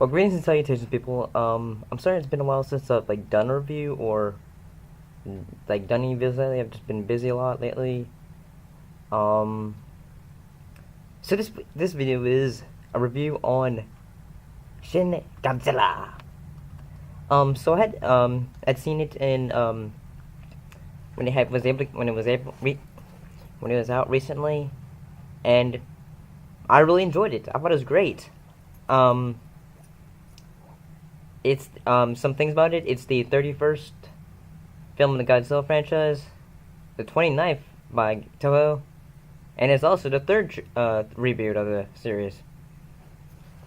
Well, greetings and salutations, people. I'm sorry it's been a while since I've done a review or done any videos lately. I've just been busy a lot lately. Um, so this video is a review on Shin Godzilla. So I'd seen it in when it was out recently, and I really enjoyed it. I thought it was great. Um, it's some things about it. It's the 31st film in the Godzilla franchise, the 29th by Toho, and it's also the third reboot of the series.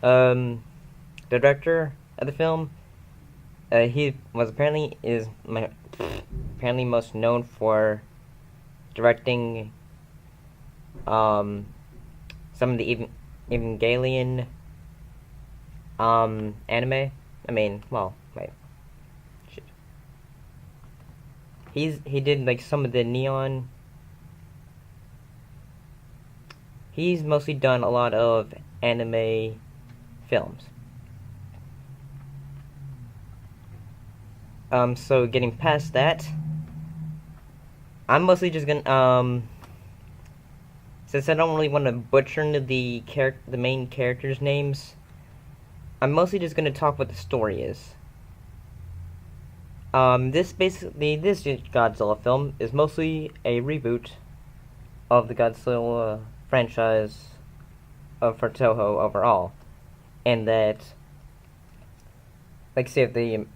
The director of the film, he was apparently most known for directing some of the Evangelion anime. I mean, well, wait, shit. He did some of the Neon. He's mostly done a lot of anime films. So getting past that, I'm mostly just gonna since I don't really want to butcher the main characters' names, I'm mostly just gonna talk what the story is. This Godzilla film is mostly a reboot of the Godzilla franchise for Toho overall, and that, say, the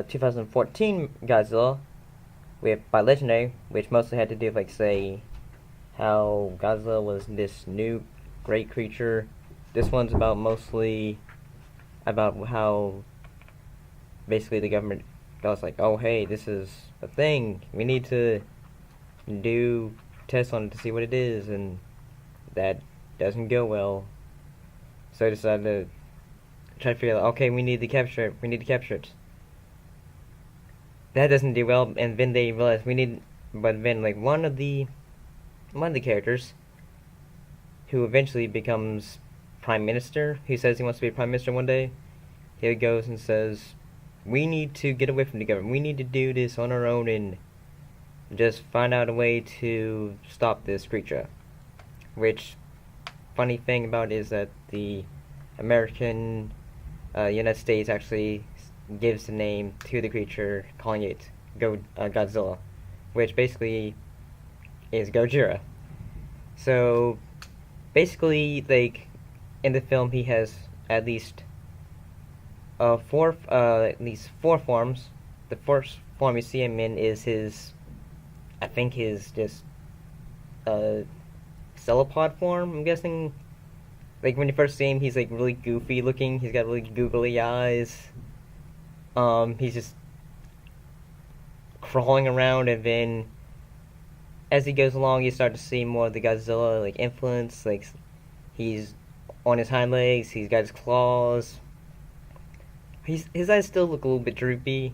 2014 Godzilla by Legendary, which mostly had to do with say how Godzilla was this new great creature. This one's mostly about how basically the government was like, oh hey, this is a thing, we need to do tests on it to see what it is, and that doesn't go well. So I decided to try to figure out, okay, we need to capture it. That doesn't do well, and then they realized but then one of the characters, who eventually becomes Prime Minister, he says he wants to be Prime Minister one day, he goes and says, we need to get away from the government, we need to do this on our own and just find out a way to stop this creature. Which, funny thing about it is that the United States actually gives the name to the creature, calling it Godzilla, which basically is Gojira. So basically, in the film, he has at least four forms. The first form you see him in is his just cephalopod form, I'm guessing. When you first see him, he's really goofy looking. He's got really googly eyes. He's just crawling around, and then as he goes along, you start to see more of the Godzilla influence. He's on his hind legs. He's got his claws. His eyes still look a little bit droopy,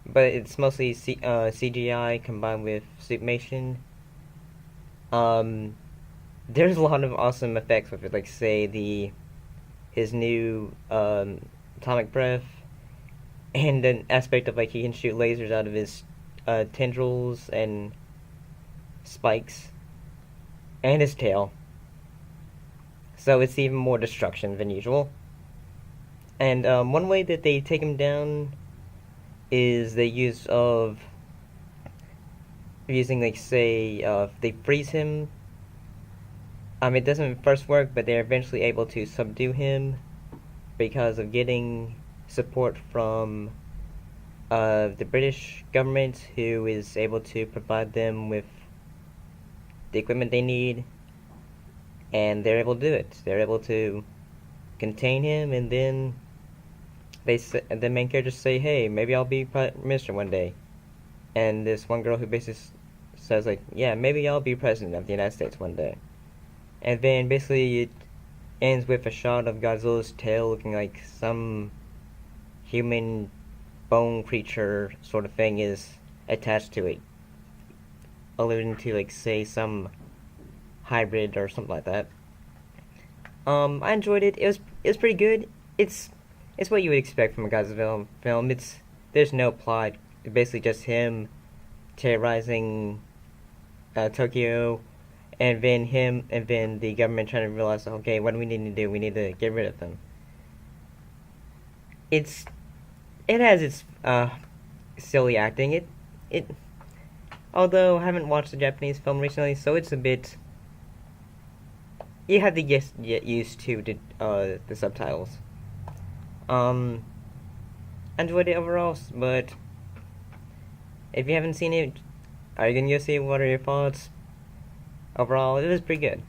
but it's mostly CGI combined with suitmation. There's a lot of awesome effects with it, say his new atomic breath, and an aspect of he can shoot lasers out of his tendrils and spikes, and his tail. So it's even more destruction than usual. And one way that they take him down is the use of using if they freeze him. It doesn't first work, but they're eventually able to subdue him because of getting support from the British government, who is able to provide them with the equipment they need, and they're able to do it. They're able to contain him, and then the main characters say, hey, maybe I'll be Prime Minister one day. And this one girl who basically says, yeah, maybe I'll be President of the United States one day. And then basically it ends with a shot of Godzilla's tail looking like some human bone creature sort of thing is attached to it, alluding to say some hybrid or something like that. I enjoyed it. It was pretty good. It's It's what you would expect from a Godzilla film. There's no plot. It's basically just him terrorizing Tokyo, and then the government trying to realize, okay, what do we need to do? We need to get rid of him. It's it has its silly acting. It although I haven't watched a Japanese film recently, so it's a bit. You have to get used to the subtitles. Um, Enjoyed it overall, but if you haven't seen it, are you gonna go see it? What are your thoughts? Overall, it was pretty good.